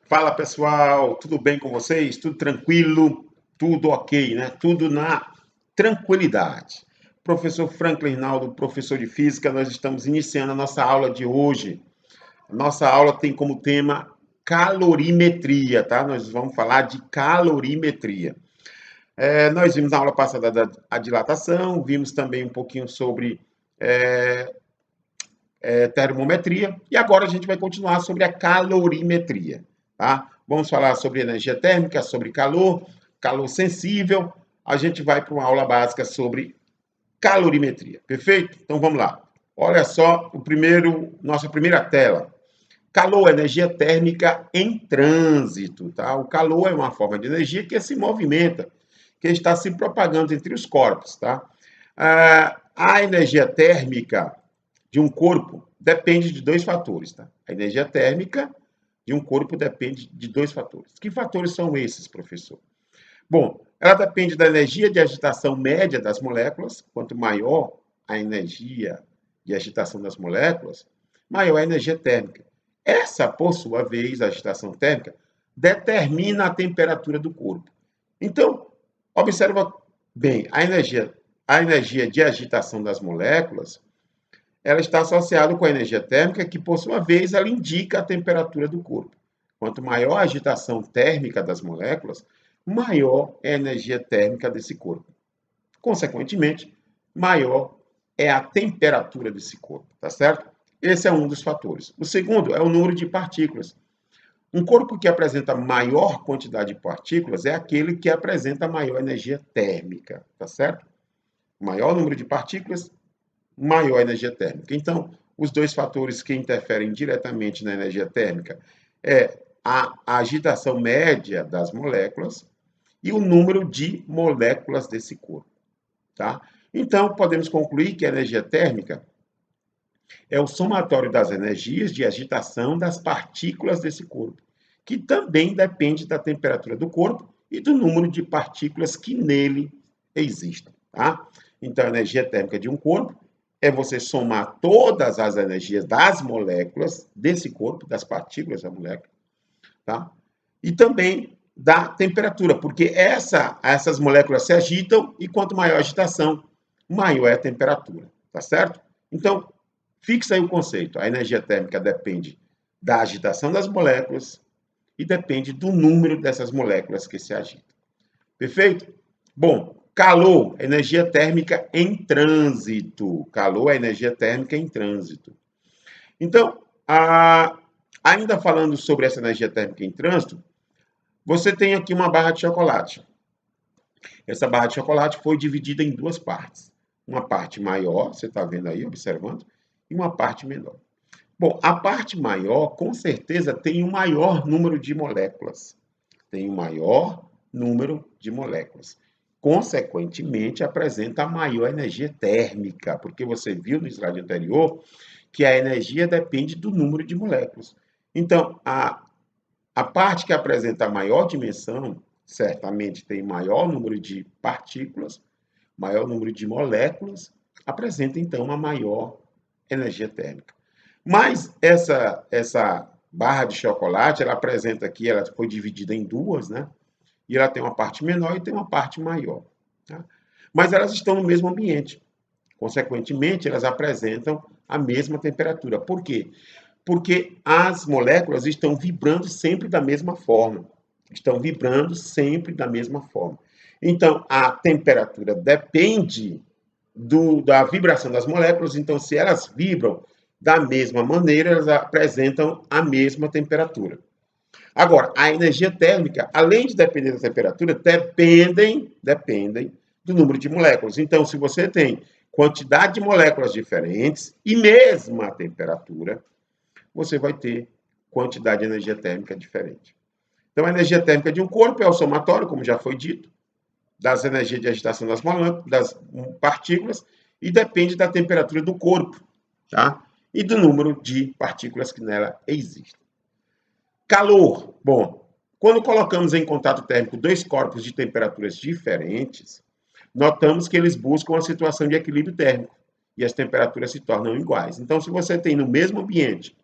Fala pessoal, tudo bem com vocês? Tudo tranquilo? Tudo ok, né? Tudo na tranquilidade. Professor Franklin Rinaldo, professor de física, nós estamos iniciando a nossa aula de hoje. A nossa aula tem como tema calorimetria, tá? Nós vamos falar de calorimetria. Nós vimos na aula passada a dilatação, vimos também um pouquinho sobre é, termometria, e agora a gente vai continuar sobre a calorimetria, tá? Vamos falar sobre energia térmica, sobre calor, calor sensível, a gente vai para uma aula básica sobre calorimetria, perfeito? Então vamos lá. Olha só nossa primeira tela. Calor, energia térmica em trânsito, tá? O calor é uma forma de energia que se movimenta, que está se propagando entre os corpos, tá? A energia térmica de um corpo depende de dois fatores, tá? A energia térmica de um corpo depende de dois fatores. Que fatores são esses, professor? Bom, ela depende da energia de agitação média das moléculas. Quanto maior a energia de agitação das moléculas, maior a energia térmica. Essa, por sua vez, a agitação térmica, determina a temperatura do corpo. Então, observa bem, a energia de agitação das moléculas ela está associada com a energia térmica, que, por sua vez, ela indica a temperatura do corpo. Quanto maior a agitação térmica das moléculas, maior é a energia térmica desse corpo. Consequentemente, maior é a temperatura desse corpo, tá certo? Esse é um dos fatores. O segundo é o número de partículas. Um corpo que apresenta maior quantidade de partículas é aquele que apresenta maior energia térmica, tá certo? Maior número de partículas, maior energia térmica. Então, os dois fatores que interferem diretamente na energia térmica é a agitação média das moléculas e o número de moléculas desse corpo, tá? Então, podemos concluir que a energia térmica é o somatório das energias de agitação das partículas desse corpo, que também depende da temperatura do corpo e do número de partículas que nele existem, tá? Então, a energia térmica de um corpo é você somar todas as energias das moléculas desse corpo, das partículas da molécula, tá? E também da temperatura, porque essas moléculas se agitam e quanto maior a agitação, maior é a temperatura, tá certo? Então, fixa aí o conceito. A energia térmica depende da agitação das moléculas e depende do número dessas moléculas que se agitam. Perfeito? Bom, calor, energia térmica em trânsito. Calor é energia térmica em trânsito. Então, ainda falando sobre essa energia térmica em trânsito, você tem aqui uma barra de chocolate. Essa barra de chocolate foi dividida em duas partes. Uma parte maior, você está vendo aí, observando, e uma parte menor. Bom, a parte maior, com certeza, tem um maior número de moléculas. Tem um maior número de moléculas. Consequentemente, apresenta a maior energia térmica, porque você viu no slide anterior que a energia depende do número de moléculas. Então, a parte que apresenta a maior dimensão, certamente tem maior número de partículas, maior número de moléculas, apresenta então uma maior energia térmica. Mas essa barra de chocolate, ela apresenta aqui, ela foi dividida em duas, né? E ela tem uma parte menor e tem uma parte maior. Tá? Mas elas estão no mesmo ambiente. Consequentemente, elas apresentam a mesma temperatura. Por quê? Porque as moléculas estão vibrando sempre da mesma forma. Estão vibrando sempre da mesma forma. Então, a temperatura depende da vibração das moléculas. Então, se elas vibram da mesma maneira, elas apresentam a mesma temperatura. Agora, a energia térmica, além de depender da temperatura, dependem do número de moléculas. Então, se você tem quantidade de moléculas diferentes e mesma temperatura, você vai ter quantidade de energia térmica diferente. Então, a energia térmica de um corpo é o somatório, como já foi dito, das energias de agitação das partículas e depende da temperatura do corpo, tá? E do número de partículas que nela existem. Calor. Bom, quando colocamos em contato térmico dois corpos de temperaturas diferentes, notamos que eles buscam uma situação de equilíbrio térmico e as temperaturas se tornam iguais. Então, se você tem no mesmo ambiente,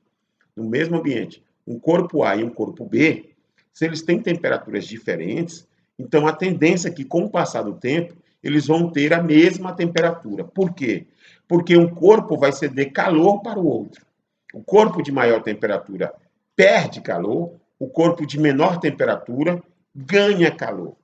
um corpo A e um corpo B, Se eles têm temperaturas diferentes, então a tendência é que, com o passar do tempo, eles vão ter a mesma temperatura. Por quê? Porque um corpo vai ceder calor para o outro. O corpo de maior temperatura perde calor, o corpo de menor temperatura ganha calor.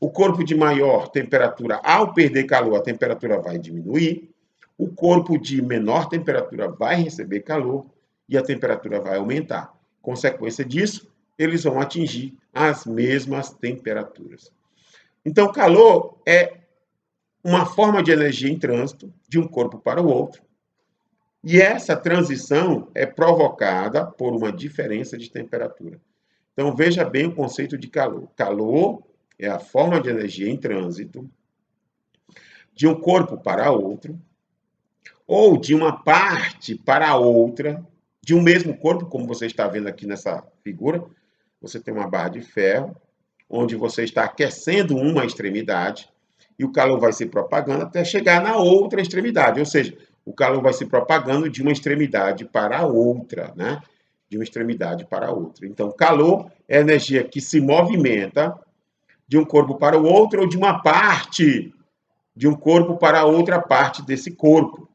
O corpo de maior temperatura, ao perder calor, a temperatura vai diminuir. O corpo de menor temperatura vai receber calor e a temperatura vai aumentar. Consequência disso, eles vão atingir as mesmas temperaturas. Então, calor é uma forma de energia em trânsito de um corpo para o outro. E essa transição é provocada por uma diferença de temperatura. Então, veja bem o conceito de calor. Calor é a forma de energia em trânsito de um corpo para outro, ou de uma parte para outra, de um mesmo corpo, como você está vendo aqui nessa figura. Você tem uma barra de ferro, onde você está aquecendo uma extremidade, e o calor vai se propagando até chegar na outra extremidade. Ou seja, o calor vai se propagando de uma extremidade para a outra, né? De uma extremidade para a outra. Então, calor é energia que se movimenta de um corpo para o outro, ou de uma parte de um corpo para outra parte desse corpo,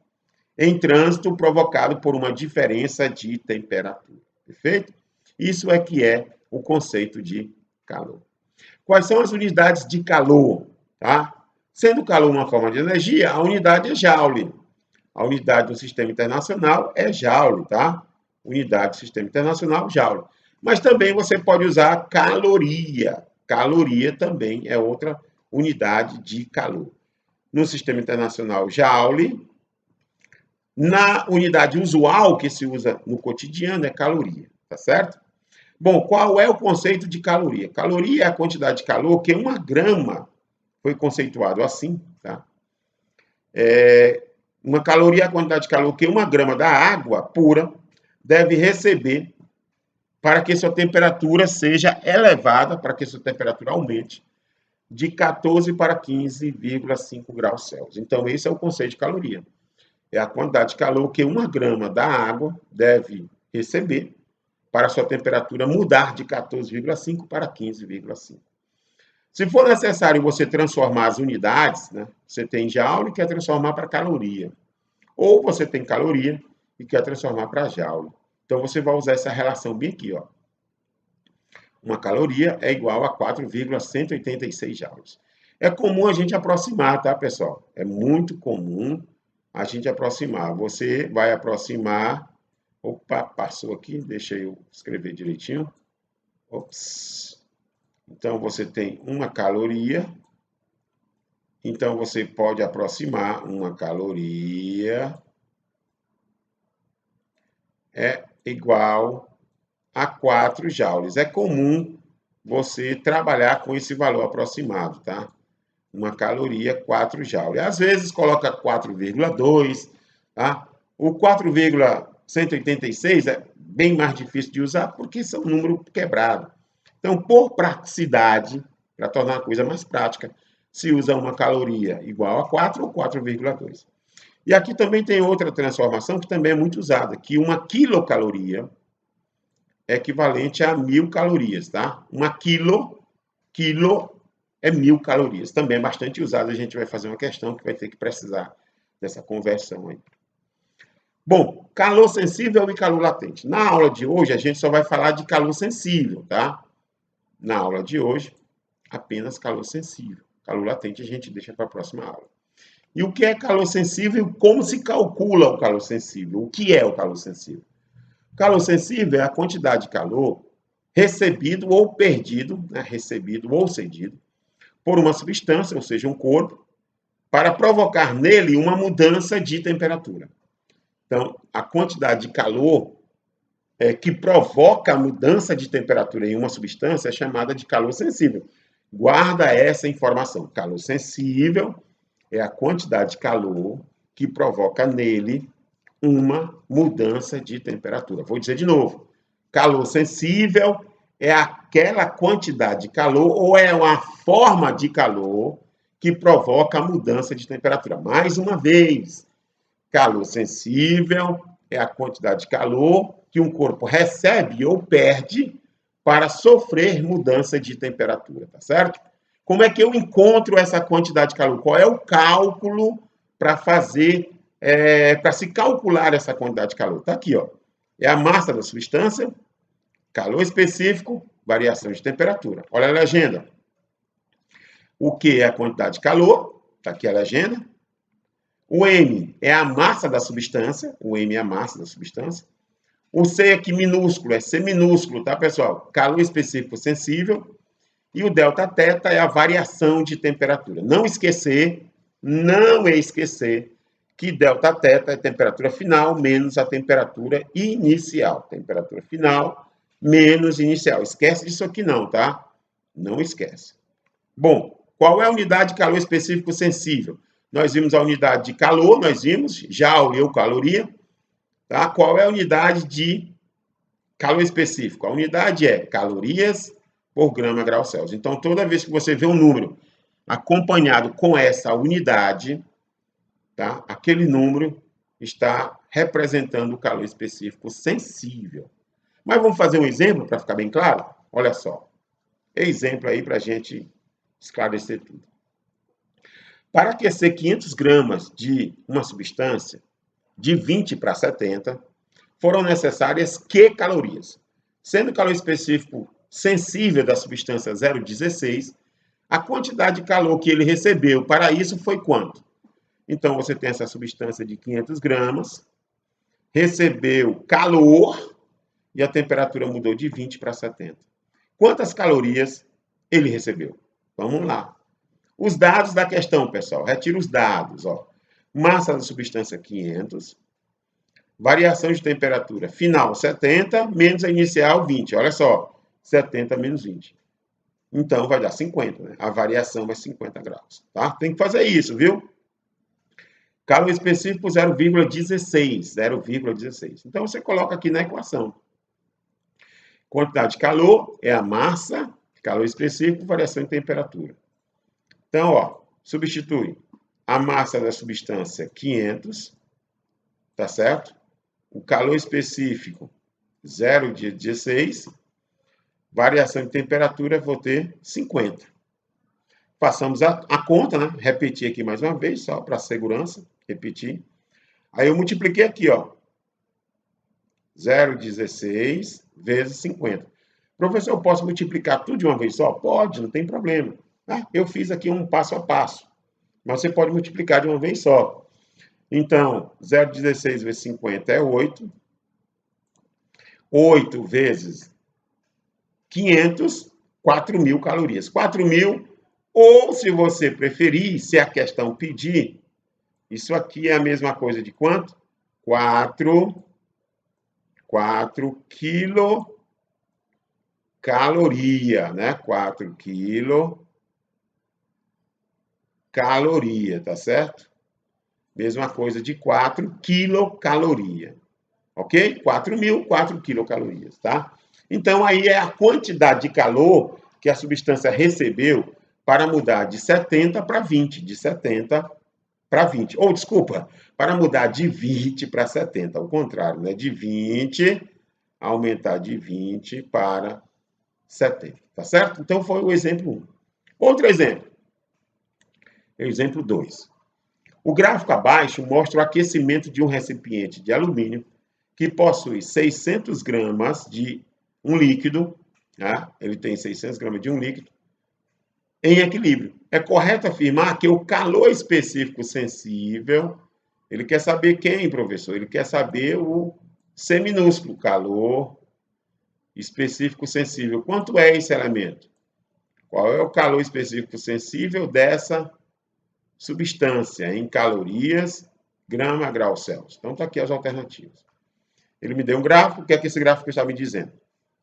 em trânsito provocado por uma diferença de temperatura. Perfeito? Isso é que é o conceito de calor. Quais são as unidades de calor? Tá? Sendo calor uma forma de energia, a unidade é Joule. A unidade do Sistema Internacional é Joule, tá? Unidade do Sistema Internacional, Joule. Mas também você pode usar caloria. Caloria também é outra unidade de calor. No Sistema Internacional, Joule. Na unidade usual que se usa no cotidiano é caloria, tá certo? Bom, qual é o conceito de caloria? Caloria é a quantidade de calor que uma grama, foi conceituado assim, tá? Uma caloria é a quantidade de calor que uma grama da água pura deve receber para que sua temperatura seja elevada, para que sua temperatura aumente de 14 para 15,5 graus Celsius. Então, esse é o conceito de caloria. É a quantidade de calor que uma grama da água deve receber para sua temperatura mudar de 14,5 para 15,5. Se for necessário você transformar as unidades, né? Você tem joule e quer transformar para caloria. Ou você tem caloria e quer transformar para joule. Então, você vai usar essa relação bem aqui, ó. Uma caloria é igual a 4,186 joules. É comum a gente aproximar, tá, pessoal? É muito comum a gente aproximar. Você vai aproximar... Opa, passou aqui, deixa eu escrever direitinho. Ops. Então, você tem uma caloria. Então, você pode aproximar uma caloria é igual a 4 joules. É comum você trabalhar com esse valor aproximado, tá? Uma caloria, 4 joules. Às vezes, coloca 4,2, tá? O 4,186 é bem mais difícil de usar porque são números quebrados. Então, por praticidade, para tornar a coisa mais prática, se usa uma caloria igual a 4 ou 4,2. E aqui também tem outra transformação que também é muito usada, que uma quilocaloria é equivalente a 1.000 calorias, tá? Quilo é 1.000 calorias. Também é bastante usado, a gente vai fazer uma questão que vai ter que precisar dessa conversão aí. Bom, calor sensível e calor latente. Na aula de hoje, a gente só vai falar de calor sensível, tá? Na aula de hoje, apenas calor sensível. Calor latente a gente deixa para a próxima aula. E o que é calor sensível e como se calcula o calor sensível? O que é o calor sensível? O calor sensível é a quantidade de calor recebido ou perdido, né, recebido ou cedido, por uma substância, ou seja, um corpo, para provocar nele uma mudança de temperatura. Então, a quantidade de calor que provoca a mudança de temperatura em uma substância é chamada de calor sensível. Guarda essa informação. Calor sensível é a quantidade de calor que provoca nele uma mudança de temperatura. Vou dizer de novo. Calor sensível é aquela quantidade de calor ou é uma forma de calor que provoca a mudança de temperatura. Mais uma vez, calor sensível é a quantidade de calor que um corpo recebe ou perde para sofrer mudança de temperatura, tá certo? Como é que eu encontro essa quantidade de calor? Qual é o cálculo para fazer, para se calcular essa quantidade de calor? Está aqui, ó. É a massa da substância, calor específico, variação de temperatura. Olha a legenda. O Q é a quantidade de calor, está aqui a legenda. O M é a massa da substância, o M é a massa da substância. O C aqui minúsculo, é C minúsculo, tá, pessoal? Calor específico sensível. E o delta θ é a variação de temperatura. Não esquecer que delta θ é a temperatura final menos a temperatura inicial. Temperatura final menos inicial. Esquece disso aqui não, tá? Não esquece. Bom, qual é a unidade de calor específico sensível? Nós vimos a unidade de calor, joule ou caloria. Tá? Qual é a unidade de calor específico? A unidade é calorias por grama grau Celsius. Então, toda vez que você vê um número acompanhado com essa unidade, tá? Aquele número está representando o calor específico sensível. Mas vamos fazer um exemplo para ficar bem claro? Olha só. Exemplo aí para a gente esclarecer tudo. Para aquecer 500 gramas de uma substância, de 20 para 70, foram necessárias que calorias? Sendo o calor específico sensível da substância 0,16, a quantidade de calor que ele recebeu para isso foi quanto? Então, você tem essa substância de 500 gramas, recebeu calor e a temperatura mudou de 20 para 70. Quantas calorias ele recebeu? Vamos lá. Os dados da questão, pessoal. Retira os dados. Ó. Massa da substância 500, variação de temperatura final 70, menos a inicial 20. Olha só, 70 menos 20. Então, vai dar 50, né? A variação vai 50 graus, tá? Tem que fazer isso, viu? Calor específico 0,16, 0,16. Então, você coloca aqui na equação. Quantidade de calor é a massa, calor específico, variação de temperatura. Então, ó, substitui a massa da substância 500, tá certo? O calor específico 0,16, variação de temperatura, vou ter 50. Passamos a conta, né? Repetir aqui mais uma vez, só para segurança, repetir. Aí eu multipliquei aqui, ó, 0,16 vezes 50. Professor, eu posso multiplicar tudo de uma vez só? Pode, não tem problema. Ah, eu fiz aqui um passo a passo, mas você pode multiplicar de uma vez só. Então, 0,16 vezes 50 é 8. 8 vezes 500, 4.000 calorias. 4.000, ou se você preferir, se a questão pedir, isso aqui é a mesma coisa de quanto? 4 quilocaloria, né? 4 quilocaloria, tá certo? Mesma coisa de 4 quilocaloria. Ok? 4.000, 4 quilocalorias, tá? Então, aí é a quantidade de calor que a substância recebeu para mudar de 70 para 20, de 70 para 20. Ou, desculpa, para mudar de 20 para 70, ao contrário, né? De 20, aumentar de 20 para 70, tá certo? Então, foi o exemplo 1. Outro exemplo. Exemplo 2. O gráfico abaixo mostra o aquecimento de um recipiente de alumínio que possui 600 gramas de um líquido, tá? Ele tem 600 gramas de um líquido, em equilíbrio. É correto afirmar que o calor específico sensível, ele quer saber quem, professor? Ele quer saber o C minúsculo, calor específico sensível. Quanto é esse elemento? Qual é o calor específico sensível dessa substância em calorias, grama, grau Celsius? Então, está aqui as alternativas. Ele me deu um gráfico, o que é que esse gráfico está me dizendo?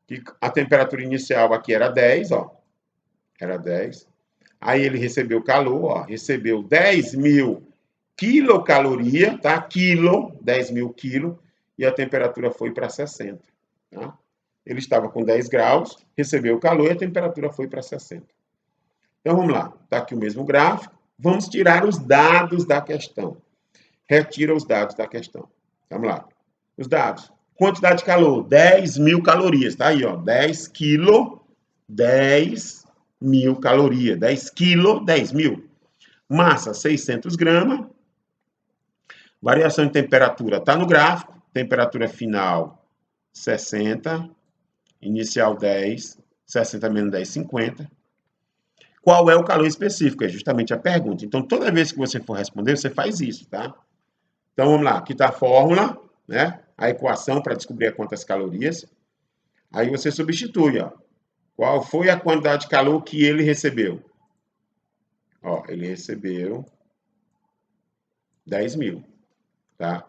Que a temperatura inicial aqui era 10, ó. Era 10. Aí ele recebeu calor, ó. Recebeu 10.000 quilocaloria, tá? Quilo, 10.000 quilo. E a temperatura foi para 60, tá? Ele estava com 10 graus, recebeu calor e a temperatura foi para 60. Então, vamos lá. Está aqui o mesmo gráfico. Vamos tirar os dados da questão. Retira os dados da questão. Vamos lá. Os dados. Quantidade de calor, 10.000 calorias. Tá aí, ó, 10 quilos, 10.000 calorias. 10 quilos, 10.000. Massa, 600 gramas. Variação de temperatura está no gráfico. Temperatura final, 60. Inicial, 10. 60 menos 10, 50. Qual é o calor específico? É justamente a pergunta. Então, toda vez que você for responder, você faz isso, tá? Então, vamos lá. Aqui está a fórmula, né? A equação para descobrir quantas calorias. Aí você substitui, ó. Qual foi a quantidade de calor que ele recebeu? Ó, ele recebeu 10.000, tá?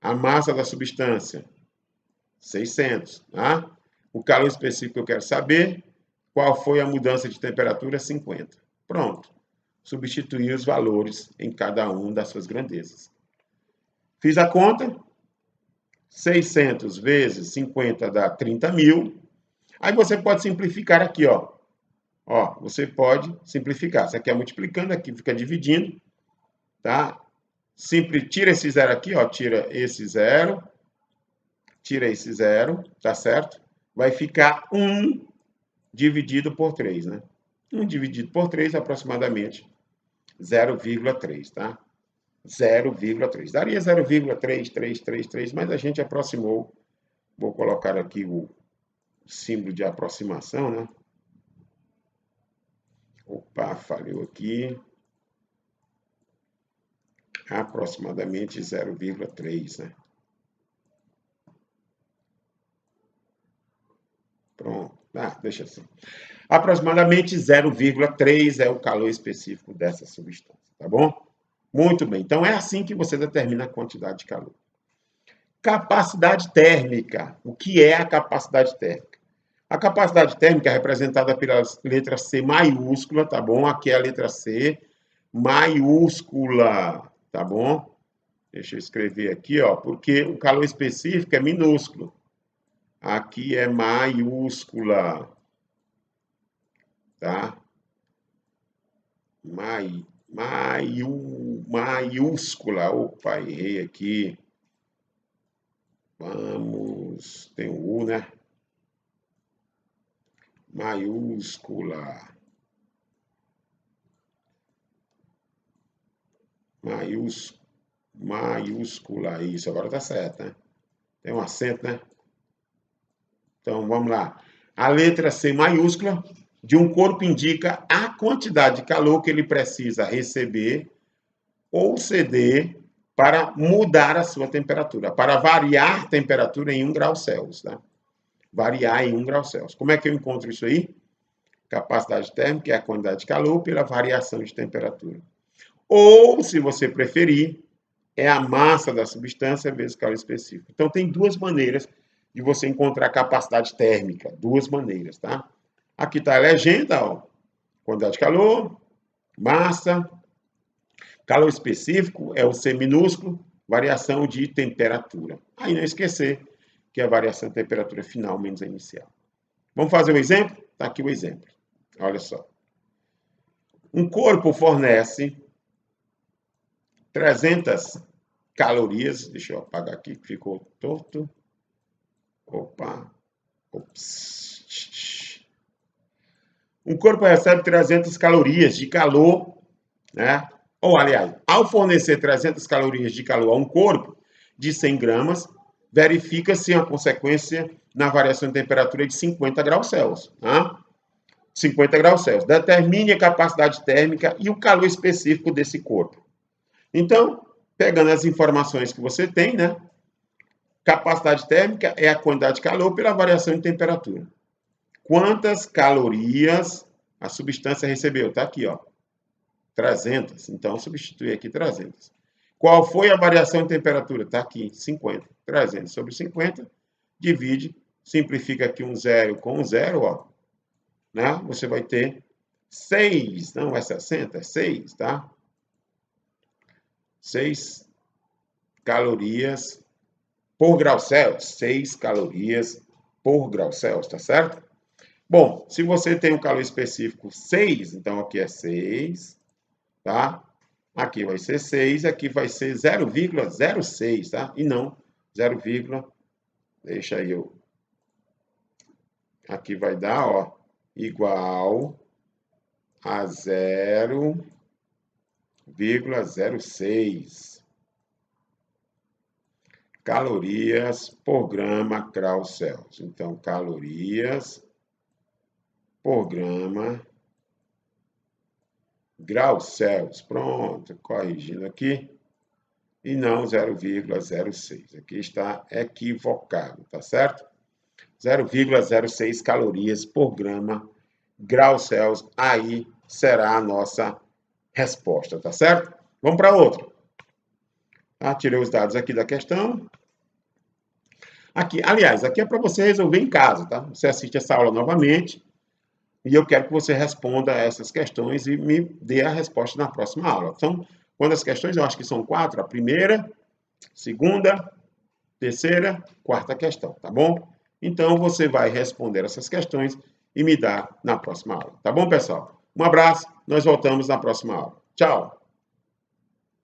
A massa da substância, 600, tá? O calor específico que eu quero saber, qual foi a mudança de temperatura? 50. Pronto. Substituir os valores em cada uma das suas grandezas. Fiz a conta. 600 vezes 50 dá 30.000. Aí você pode simplificar aqui, ó. Ó, você pode simplificar. Isso aqui é multiplicando, aqui fica dividindo, tá? Tira esse zero aqui, ó. Tira esse zero, tá certo? Vai ficar 1 dividido por 3, né? 1 dividido por 3, aproximadamente 0,3, tá? 0,3. Daria 0,3333, mas a gente aproximou. Vou colocar aqui o símbolo de aproximação, né? Opa, falhou aqui. Aproximadamente 0,3, né? Pronto. Deixa assim. Aproximadamente 0,3 é o calor específico dessa substância, tá bom? Muito bem. Então, é assim que você determina a quantidade de calor. Capacidade térmica. O que é a capacidade térmica? A capacidade térmica é representada pela letra C maiúscula, tá bom? Aqui é a letra C maiúscula, tá bom? Deixa eu escrever aqui, ó, porque o calor específico é minúsculo. Aqui é maiúscula, tá? Maiúscula. Opa, errei aqui. Vamos, tem o U, né? Maiúscula. Maiúscula, isso, agora tá certo, né? Tem um acento, né? Então, vamos lá. A letra C maiúscula de um corpo indica a quantidade de calor que ele precisa receber ou ceder para mudar a sua temperatura, para variar a temperatura em 1 grau Celsius, tá? Variar em 1 grau Celsius. Como é que eu encontro isso aí? Capacidade térmica é a quantidade de calor pela variação de temperatura. Ou, se você preferir, é a massa da substância vezes o calor específico. Então, tem duas maneiras de você encontrar capacidade térmica. Duas maneiras, tá? Aqui está a legenda, ó. Quantidade de calor, massa, calor específico é o C minúsculo, variação de temperatura. Aí não esquecer que é a variação de temperatura final menos a inicial. Vamos fazer um exemplo? Está aqui o exemplo. Olha só. Um corpo fornece 300 calorias. Deixa eu apagar aqui que ficou torto. Opa. Ops. Um corpo recebe 300 calorias de calor, né? Ou, aliás, ao fornecer 300 calorias de calor a um corpo de 100 gramas, verifica-se a consequência na variação de temperatura de 50 graus Celsius. Tá? 50 graus Celsius. Determine a capacidade térmica e o calor específico desse corpo. Então, pegando as informações que você tem, né? Capacidade térmica é a quantidade de calor pela variação de temperatura. Quantas calorias a substância recebeu? Está aqui, ó. 300. Então, substitui aqui 300. Qual foi a variação de temperatura? Está aqui, 50. 300 sobre 50, divide, simplifica aqui um zero com um zero, ó. Né? Você vai ter 6, não é 60, é 6, tá? 6 calorias por grau Celsius. 6 calorias por grau Celsius, tá certo? Bom, se você tem um calor específico 6, então aqui é 6, tá? Aqui vai ser 6, aqui vai ser 0,06, tá? E não 0,3. Deixa aí eu... Aqui vai dar, ó, igual a 0,06 calorias por grama graus Celsius. Então, calorias por grama graus Celsius. Pronto, corrigindo aqui. E não 0,06. Aqui está equivocado, tá certo? 0,06 calorias por grama graus Celsius. Aí será a nossa resposta, tá certo? Vamos para outra. Tá? Tirei os dados aqui da questão. Aqui, aliás, aqui é para você resolver em casa, tá? Você assiste essa aula novamente e eu quero que você responda essas questões e me dê a resposta na próxima aula. Então, quantas questões? Eu acho que são 4. A primeira, segunda, terceira, quarta questão, tá bom? Então, você vai responder essas questões e me dar na próxima aula. Tá bom, pessoal? Um abraço, nós voltamos na próxima aula. Tchau!